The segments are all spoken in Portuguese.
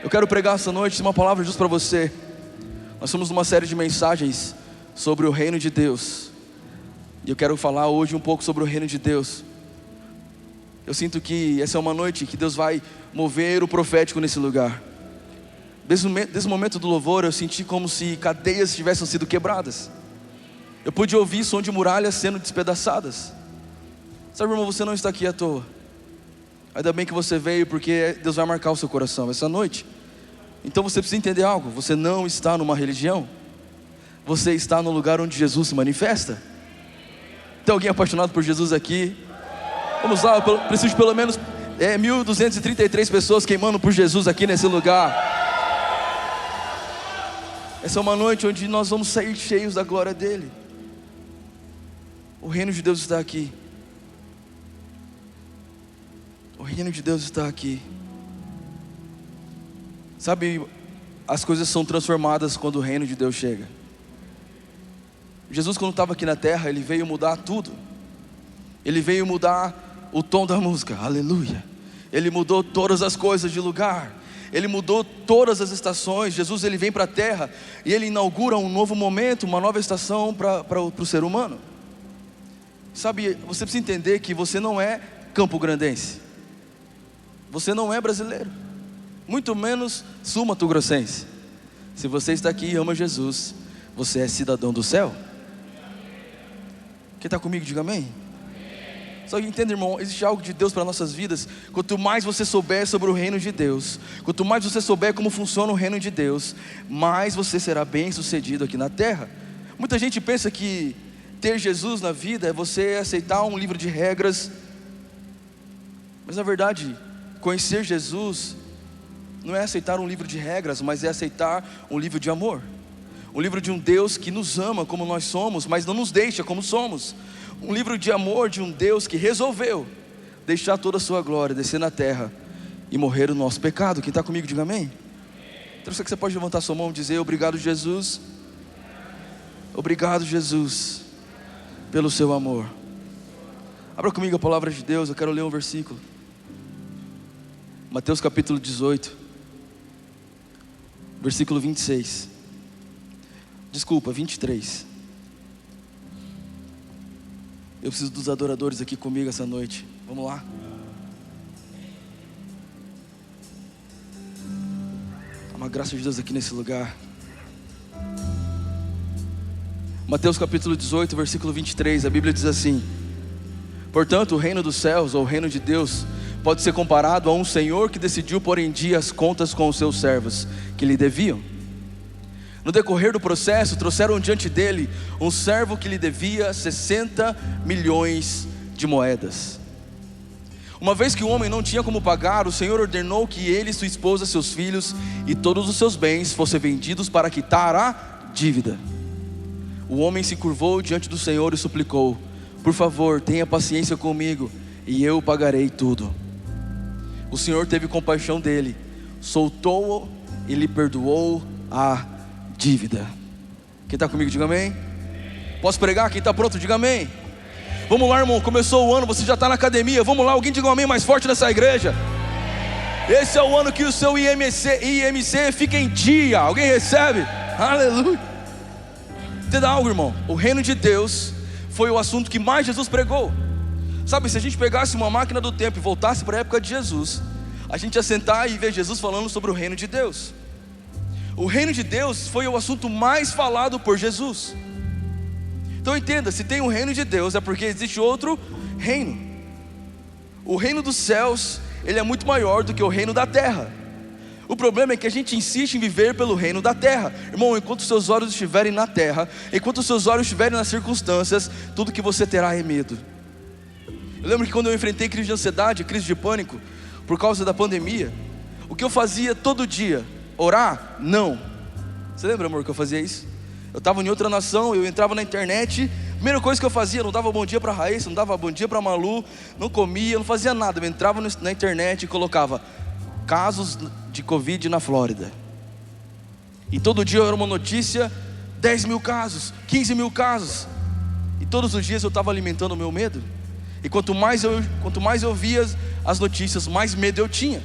Eu quero pregar essa noite uma palavra justo para você. Nós somos numa série de mensagens sobre o reino de Deus, e eu quero falar hoje um pouco sobre o reino de Deus. Eu sinto que essa é uma noite que Deus vai mover o profético nesse lugar. Desde o momento do louvor eu senti como se cadeias tivessem sido quebradas. Eu pude ouvir som de muralhas sendo despedaçadas. Sabe, irmão, você não está aqui à toa. Ainda bem que você veio, porque Deus vai marcar o seu coração essa noite. Então você precisa entender algo: você não está numa religião, você está no lugar onde Jesus se manifesta. Tem alguém apaixonado por Jesus aqui? Vamos lá, eu preciso de pelo menos 1.233 pessoas queimando por Jesus aqui nesse lugar. Essa é uma noite onde nós vamos sair cheios da glória dele. O reino de Deus está aqui. O reino de Deus está aqui. Sabe, as coisas são transformadas quando o reino de Deus chega. Jesus, quando estava aqui na terra, ele veio mudar tudo. Ele veio mudar o tom da música, aleluia. Ele mudou todas as coisas de lugar. Ele mudou todas as estações. Jesus, ele vem para a terra e ele inaugura um novo momento, uma nova estação para o ser humano. Sabe, você precisa entender que você não é campograndense, você não é brasileiro, muito menos sul-mato-grossense. Se você está aqui e ama Jesus, você é cidadão do céu. Quem está comigo, diga amém. Só que entenda, irmão, existe algo de Deus para nossas vidas. Quanto mais você souber sobre o reino de Deus, quanto mais você souber como funciona o reino de Deus, mais você será bem sucedido aqui na terra. Muita gente pensa que ter Jesus na vida é você aceitar um livro de regras, mas na verdade, conhecer Jesus não é aceitar um livro de regras, mas é aceitar um livro de amor. Um livro de um Deus que nos ama como nós somos, mas não nos deixa como somos. Um livro de amor de um Deus que resolveu deixar toda a sua glória, descer na terra e morrer o nosso pecado. Quem está comigo, diga amém. Então você pode levantar sua mão e dizer: obrigado, Jesus. Obrigado, Jesus, pelo seu amor. Abra comigo a palavra de Deus, eu quero ler um versículo. Mateus capítulo 18, versículo 26. Desculpa, 23. Eu preciso dos adoradores aqui comigo essa noite. Vamos lá. Há uma graça de Deus aqui nesse lugar. Mateus capítulo 18, versículo 23. A Bíblia diz assim: portanto, o reino dos céus, ou o reino de Deus, pode ser comparado a um senhor que decidiu pôr em dia as contas com os seus servos que lhe deviam. No decorrer do processo, trouxeram diante dele um servo que lhe devia 60 milhões de moedas. Uma vez que o homem não tinha como pagar, o Senhor ordenou que ele, sua esposa, seus filhos e todos os seus bens fossem vendidos para quitar a dívida. O homem se curvou diante do Senhor e suplicou: por favor, tenha paciência comigo e eu pagarei tudo. O Senhor teve compaixão dele, soltou-o e lhe perdoou a dívida. Quem está comigo, diga amém. Posso pregar? Quem está pronto, diga amém. Vamos lá, irmão, começou o ano, você já está na academia. Vamos lá, alguém diga um amém mais forte nessa igreja. Esse é o ano que o seu IMC fica em dia. Alguém recebe? Aleluia. Entenda algo, irmão, o reino de Deus foi o assunto que mais Jesus pregou. Sabe, se a gente pegasse uma máquina do tempo e voltasse para a época de Jesus, a gente ia sentar e ver Jesus falando sobre o reino de Deus. O reino de Deus foi o assunto mais falado por Jesus. Então entenda, se tem um reino de Deus é porque existe outro reino. O reino dos céus, ele é muito maior do que o reino da terra. O problema é que a gente insiste em viver pelo reino da terra. Irmão, enquanto seus olhos estiverem na terra, enquanto seus olhos estiverem nas circunstâncias, tudo que você terá é medo. Eu lembro que quando eu enfrentei crise de ansiedade, crise de pânico, por causa da pandemia, o que eu fazia todo dia? Orar? Não. Você lembra, amor, que eu fazia isso? Eu estava em outra nação, eu entrava na internet, a primeira coisa que eu fazia, não dava bom dia para a Raíssa, não dava bom dia para a Malu, não comia, não fazia nada. Eu entrava na internet e colocava casos de Covid na Flórida. E todo dia era uma notícia, 10 mil casos, 15 mil casos. E todos os dias eu estava alimentando o meu medo. E quanto mais eu via as notícias, mais medo eu tinha.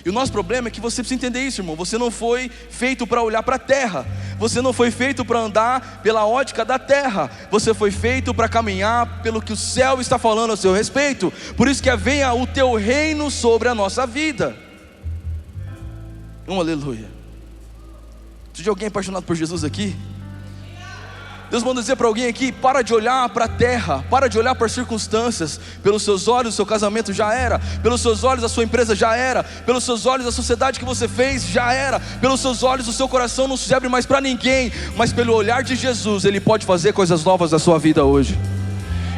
E o nosso problema é que você precisa entender isso, irmão. Você não foi feito para olhar para a terra. Você não foi feito para andar pela ótica da terra. Você foi feito para caminhar pelo que o céu está falando a seu respeito. Por isso que venha o teu reino sobre a nossa vida. Aleluia. Precisa de alguém apaixonado por Jesus aqui? Deus manda dizer para alguém aqui: para de olhar para a terra, para de olhar para as circunstâncias. Pelos seus olhos o seu casamento já era, pelos seus olhos a sua empresa já era, pelos seus olhos a sociedade que você fez já era, pelos seus olhos o seu coração não se abre mais para ninguém, mas pelo olhar de Jesus Ele pode fazer coisas novas na sua vida hoje.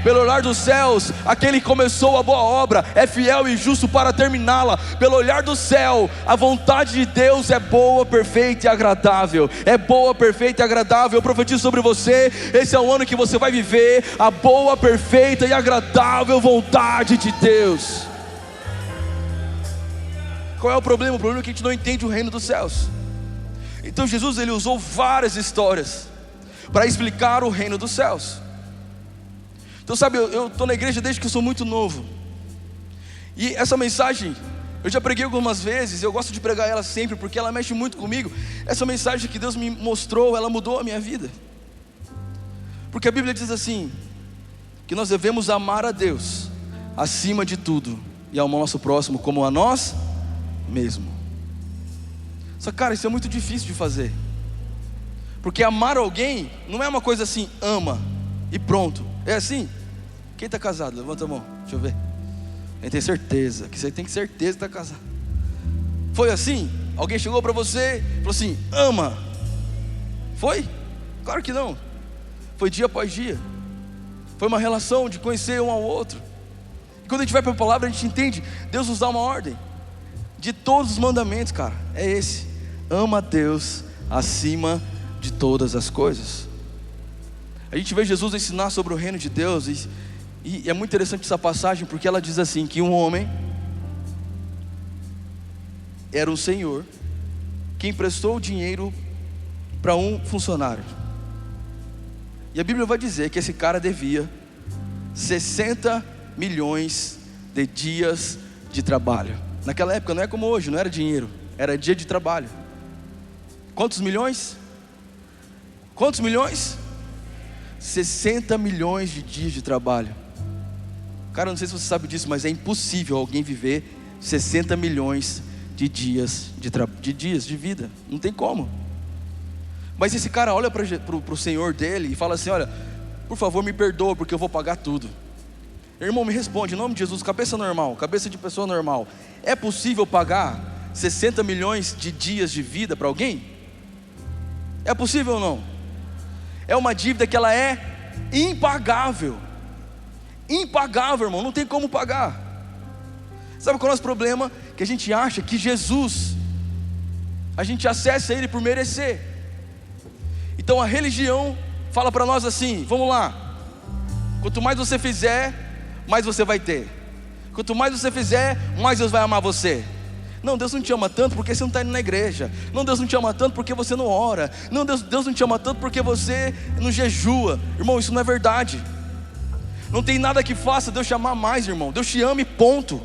Pelo olhar dos céus, aquele que começou a boa obra é fiel e justo para terminá-la. Pelo olhar do céu, a vontade de Deus é boa, perfeita e agradável. É boa, perfeita e agradável. Eu profetizo sobre você: esse é o ano que você vai viver a boa, perfeita e agradável vontade de Deus. Qual é o problema? O problema é que a gente não entende o reino dos céus. Então Jesus, ele usou várias histórias para explicar o reino dos céus. Então sabe, eu estou na igreja desde que eu sou muito novo. E essa mensagem, eu já preguei algumas vezes, eu gosto de pregar ela sempre, porque ela mexe muito comigo. Essa mensagem que Deus me mostrou, ela mudou a minha vida. Porque a Bíblia diz assim, que nós devemos amar a Deus acima de tudo, e ao nosso próximo como a nós mesmo. Só que, cara, isso é muito difícil de fazer. Porque amar alguém não é uma coisa assim, ama e pronto. É assim? Quem está casado? Levanta a mão, deixa eu ver. Quem tem certeza, que você tem certeza que está casado. Foi assim? Alguém chegou para você e falou assim, ama. Foi? Claro que não. Foi dia após dia. Foi uma relação de conhecer um ao outro. E quando a gente vai para a palavra, a gente entende, Deus nos dá uma ordem. De todos os mandamentos, cara, é esse: ama a Deus acima de todas as coisas. A gente vê Jesus ensinar sobre o reino de Deus, e é muito interessante essa passagem, porque ela diz assim, que um homem era um senhor que emprestou dinheiro para um funcionário. E a Bíblia vai dizer que esse cara devia 60 milhões de dias de trabalho. Naquela época não é como hoje, não era dinheiro, era dia de trabalho. Quantos milhões? Quantos milhões? 60 milhões de dias de trabalho. Cara, não sei se você sabe disso, mas é impossível alguém viver 60 milhões de dias de vida. Não tem como. Mas esse cara olha para o Senhor dele e fala assim, olha, por favor me perdoa, porque eu vou pagar tudo. Irmão, me responde, em nome de Jesus, cabeça normal, cabeça de pessoa normal, é possível pagar 60 milhões de dias de vida para alguém? É possível ou não? É uma dívida que ela é impagável. Impagável, irmão, não tem como pagar. Sabe qual é o nosso problema? Que a gente acha que Jesus, a gente acessa Ele por merecer. Então a religião fala para nós assim, vamos lá, quanto mais você fizer, mais você vai ter. Quanto mais você fizer, mais Deus vai amar você. Não, Deus não te ama tanto porque você não está indo na igreja. Não, Deus não te ama tanto porque você não ora. Não, Deus não te ama tanto porque você não jejua. Irmão, isso não é verdade. Não tem nada que faça Deus te amar mais, irmão. Deus te ama e ponto.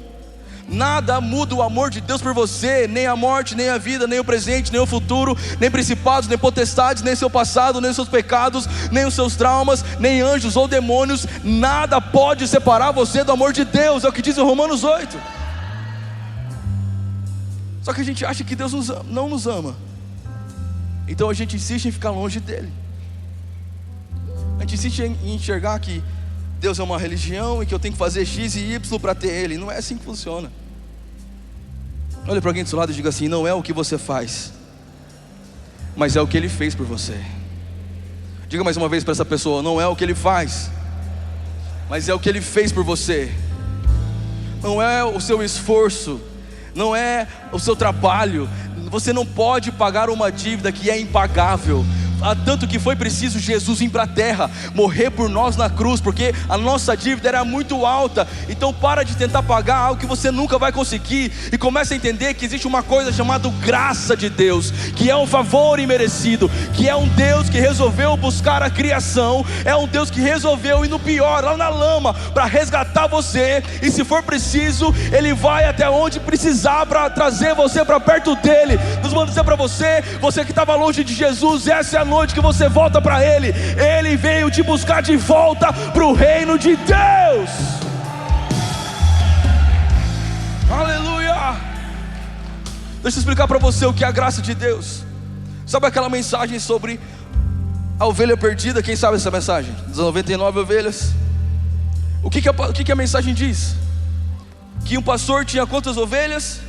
Nada muda o amor de Deus por você. Nem a morte, nem a vida, nem o presente, nem o futuro, nem principados, nem potestades, nem seu passado, nem os seus pecados, nem os seus traumas, nem anjos ou demônios. Nada pode separar você do amor de Deus. É o que diz em Romanos 8. Só que a gente acha que Deus não nos ama. Então a gente insiste em ficar longe dele. A gente insiste em enxergar que Deus é uma religião e que eu tenho que fazer X e Y para ter Ele. Não é assim que funciona. Olha para alguém do seu lado e diga assim, não é o que você faz, mas é o que Ele fez por você. Diga mais uma vez para essa pessoa, não é o que Ele faz, mas é o que Ele fez por você. Não é o seu esforço, não é o seu trabalho. Você não pode pagar uma dívida que é impagável. tanto que foi preciso Jesus vir para a terra, morrer por nós na cruz, porque a nossa dívida era muito alta. Então para de tentar pagar algo que você nunca vai conseguir, e comece a entender que existe uma coisa chamada graça de Deus, que é um favor imerecido, que é um Deus que resolveu buscar a criação, é um Deus que resolveu ir no pior, lá na lama, para resgatar você, e se for preciso, Ele vai até onde precisar para trazer você para perto dEle. Nós vamos dizer para você, você que estava longe de Jesus, essa é a noite que você volta para Ele. Ele veio te buscar de volta para o reino de Deus. Aleluia. Deixa eu explicar para você o que é a graça de Deus. Sabe aquela mensagem sobre a ovelha perdida? Quem sabe essa mensagem? Das 99 ovelhas. O que a mensagem diz? Que um pastor tinha quantas ovelhas?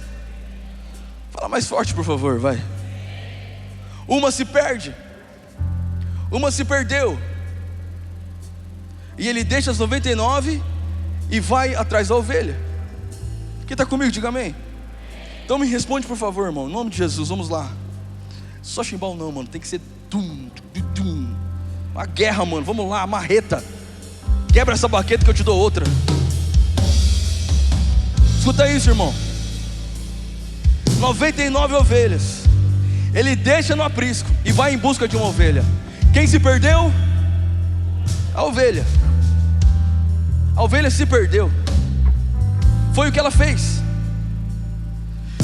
Fala mais forte, por favor, vai. Uma se perde, uma se perdeu, e ele deixa as 99 e vai atrás da ovelha. Quem está comigo, diga amém. Então me responde, por favor, irmão, em nome de Jesus, vamos lá. Só chimbal não, mano, tem que ser uma guerra, mano, vamos lá, marreta. Quebra essa baqueta que eu te dou outra. Escuta isso, irmão. 99 ovelhas, ele deixa no aprisco e vai em busca de uma ovelha. Quem se perdeu? A ovelha. A ovelha se perdeu. Foi o que ela fez.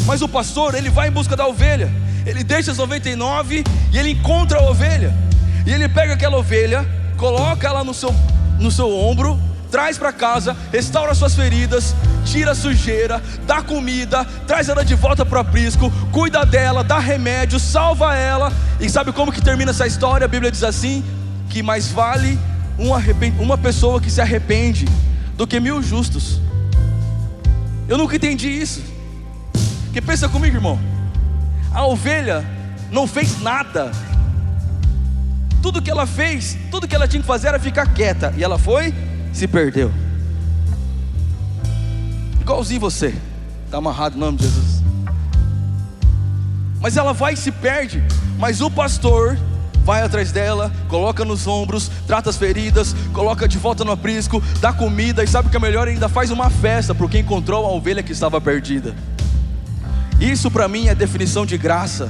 Mas o pastor, ele vai em busca da ovelha. Ele deixa as 99 e ele encontra a ovelha. E ele pega aquela ovelha, coloca ela no seu ombro, traz para casa, restaura suas feridas, tira a sujeira, dá comida, traz ela de volta para o aprisco, cuida dela, dá remédio, salva ela. E sabe como que termina essa história? A Bíblia diz assim, que mais vale uma pessoa que se arrepende do que 1000 justos. Eu nunca entendi isso. Porque pensa comigo, irmão, a ovelha não fez nada. Tudo que ela fez, tudo que ela tinha que fazer era ficar quieta, e ela foi, se perdeu. Igualzinho você, está amarrado em nome de Jesus. Mas ela vai e se perde. Mas o pastor vai atrás dela, coloca nos ombros, trata as feridas, coloca de volta no aprisco, dá comida, e sabe o que é melhor? Ainda faz uma festa porque encontrou a ovelha que estava perdida. Isso para mim é definição de graça.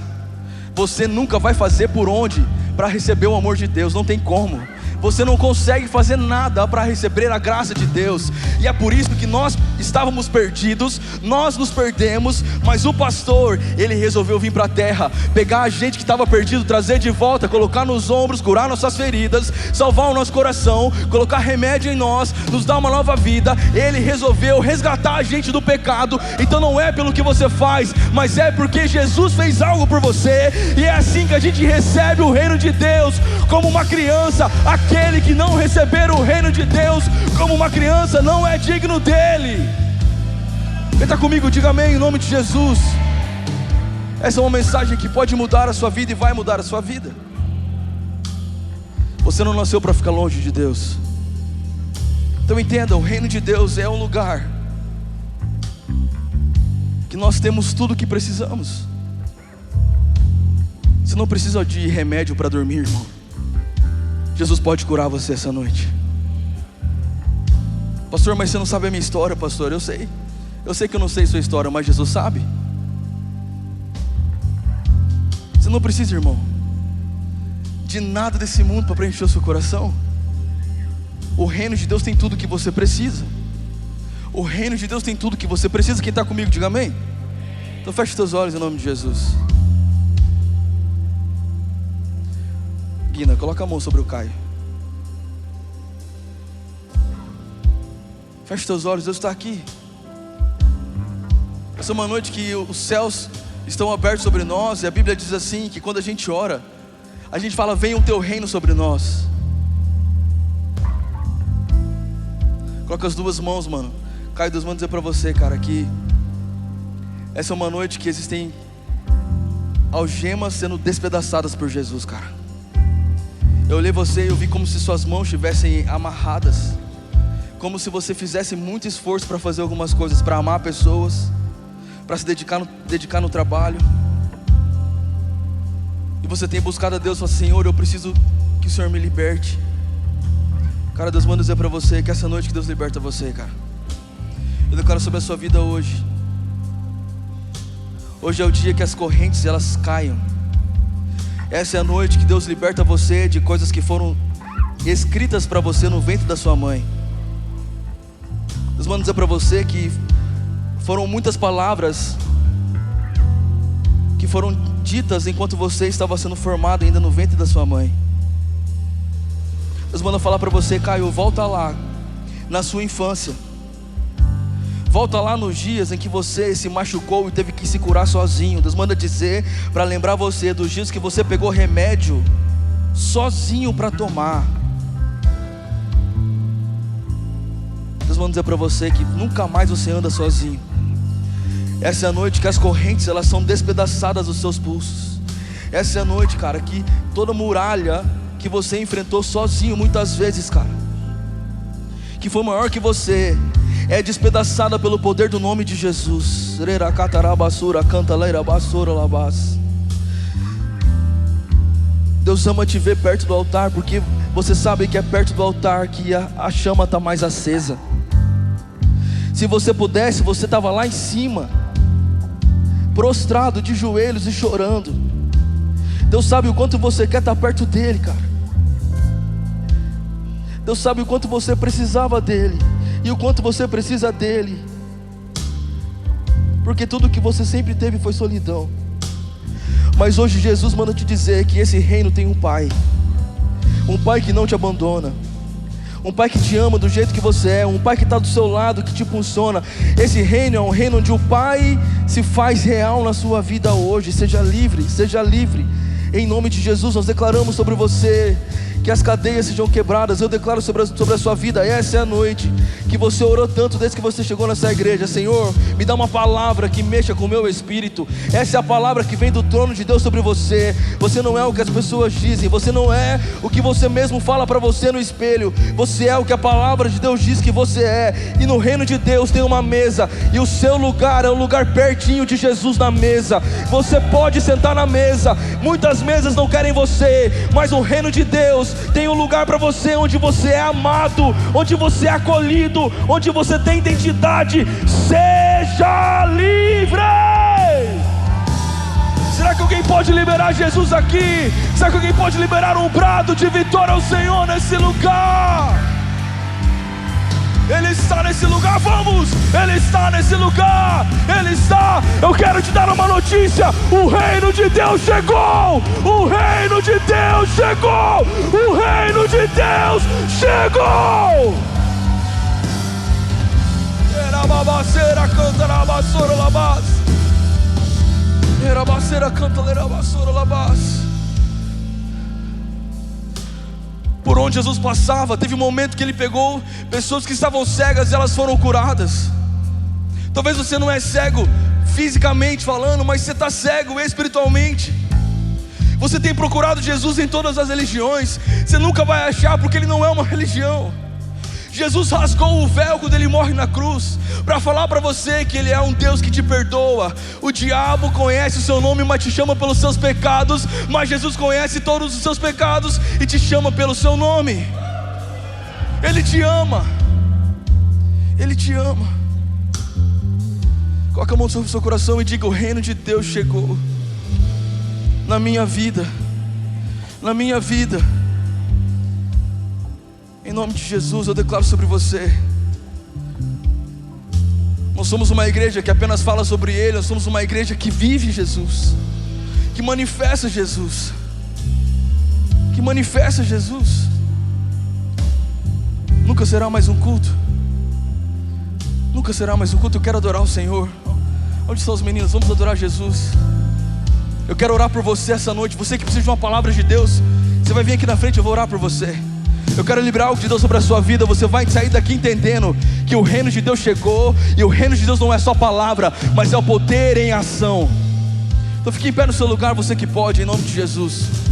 Você nunca vai fazer por onde para receber o amor de Deus, não tem como. Você não consegue fazer nada para receber a graça de Deus. E é por isso que nós estávamos perdidos, nós nos perdemos, mas o pastor, ele resolveu vir para a terra, pegar a gente que estava perdido, trazer de volta, colocar nos ombros, curar nossas feridas, salvar o nosso coração, colocar remédio em nós, nos dar uma nova vida. Ele resolveu resgatar a gente do pecado. Então não é pelo que você faz, mas é porque Jesus fez algo por você. E é assim que a gente recebe o reino de Deus, como uma criança. Aquele que não receber o reino de Deus como uma criança não é digno dele. Quem está comigo, diga amém em nome de Jesus. Essa é uma mensagem que pode mudar a sua vida e vai mudar a sua vida. Você não nasceu para ficar longe de Deus. Então entenda, o reino de Deus é um lugar que nós temos tudo o que precisamos. Você não precisa de remédio para dormir, irmão. Jesus pode curar você essa noite. Pastor, mas você não sabe a minha história, pastor. Eu sei que eu não sei sua história, mas Jesus sabe. Você não precisa, irmão, de nada desse mundo para preencher o seu coração. O reino de Deus tem tudo que você precisa. O reino de Deus tem tudo que você precisa. Quem está comigo, diga amém. Então feche os teus olhos em nome de Jesus. Guina, coloca a mão sobre o Caio. Feche teus olhos, Deus está aqui. Essa é uma noite que os céus estão abertos sobre nós. E a Bíblia diz assim, que quando a gente ora, a gente fala, venha o teu reino sobre nós. Coloca as duas mãos, mano. Caio, Deus manda dizer para você, cara, que essa é uma noite que existem algemas sendo despedaçadas por Jesus, cara. Eu olhei você e eu vi como se suas mãos estivessem amarradas, como se você fizesse muito esforço para fazer algumas coisas, para amar pessoas, para se dedicar no trabalho. e você tem buscado a Deus, fala: Senhor, eu preciso que o Senhor me liberte. Cara, Deus manda dizer para você que essa noite que Deus liberta você, cara. Eu declaro sobre a sua vida hoje. Hoje é o dia que as correntes elas caiam. Essa é a noite que Deus liberta você de coisas que foram escritas para você no ventre da sua mãe. Deus manda dizer para você que foram muitas palavras que foram ditas enquanto você estava sendo formado ainda no ventre da sua mãe. Deus manda falar para você: Caio, volta lá na sua infância. Volta lá nos dias em que você se machucou e teve que se curar sozinho. Deus manda dizer para lembrar você dos dias que você pegou remédio sozinho para tomar. Deus manda dizer para você que nunca mais você anda sozinho. Essa é a noite que as correntes elas são despedaçadas dos seus pulsos. Essa é a noite, cara, que toda muralha que você enfrentou sozinho muitas vezes, cara, que foi maior que você, é despedaçada pelo poder do nome de Jesus. Deus ama te ver perto do altar, porque você sabe que é perto do altar que a chama está mais acesa. Se você pudesse, você estava lá em cima, prostrado de joelhos e chorando. Deus sabe o quanto você quer estar perto dele, cara. Deus sabe o quanto você precisava dele e o quanto você precisa dele, porque tudo que você sempre teve foi solidão. Mas hoje Jesus manda te dizer que esse reino tem um pai que não te abandona, um pai que te ama do jeito que você é, um pai que está do seu lado, que te impulsiona. Esse reino é um reino onde o pai se faz real na sua vida hoje. Seja livre, seja livre. Em nome de Jesus nós declaramos sobre você que as cadeias sejam quebradas. Eu declaro sobre a sua vida. Essa é a noite que você orou tanto desde que você chegou nessa igreja. Senhor, me dá uma palavra que mexa com o meu espírito. Essa é a palavra que vem do trono de Deus sobre você. Você não é o que as pessoas dizem, você não é o que você mesmo fala para você no espelho. Você é o que a palavra de Deus diz que você é. E no reino de Deus tem uma mesa, e o seu lugar é um lugar pertinho de Jesus na mesa. Você pode sentar na mesa. Muitas mesas não querem você, mas o reino de Deus tem um lugar para você, onde você é amado, onde você é acolhido, onde você tem identidade. Seja livre! Será que alguém pode liberar Jesus aqui? Será que alguém pode liberar um brado de vitória ao Senhor nesse lugar? Ele está nesse lugar, vamos! Ele está nesse lugar! Ele está! Eu quero te dar uma notícia: o reino de Deus chegou! O reino de Deus chegou! O reino de Deus chegou! Era babaceira, canta na vassoura, labás. Era babaceira, canta na vassoura, labás. Por onde Jesus passava, teve um momento que ele pegou pessoas que estavam cegas e elas foram curadas. Talvez você não é cego fisicamente falando, mas você está cego espiritualmente. Você tem procurado Jesus em todas as religiões, você nunca vai achar, porque ele não é uma religião. Jesus rasgou o véu quando ele morre na cruz, para falar para você que ele é um Deus que te perdoa. O diabo conhece o seu nome, mas te chama pelos seus pecados. Mas Jesus conhece todos os seus pecados e te chama pelo seu nome. Ele te ama. Ele te ama. Coloque a mão sobre o seu coração e diga: o reino de Deus chegou na minha vida. Na minha vida. Em nome de Jesus eu declaro sobre você: não somos uma igreja que apenas fala sobre Ele, nós somos uma igreja que vive Jesus, que manifesta Jesus, que manifesta Jesus. Nunca será mais um culto. Nunca será mais um culto. Eu quero adorar o Senhor. Onde estão os meninos? Vamos adorar Jesus. Eu quero orar por você essa noite. Você que precisa de uma palavra de Deus, você vai vir aqui na frente, eu vou orar por você. Eu quero liberar algo de Deus sobre a sua vida. Você vai sair daqui entendendo que o reino de Deus chegou. E o reino de Deus não é só palavra, mas é o poder em ação. Então fique em pé no seu lugar, você que pode, em nome de Jesus.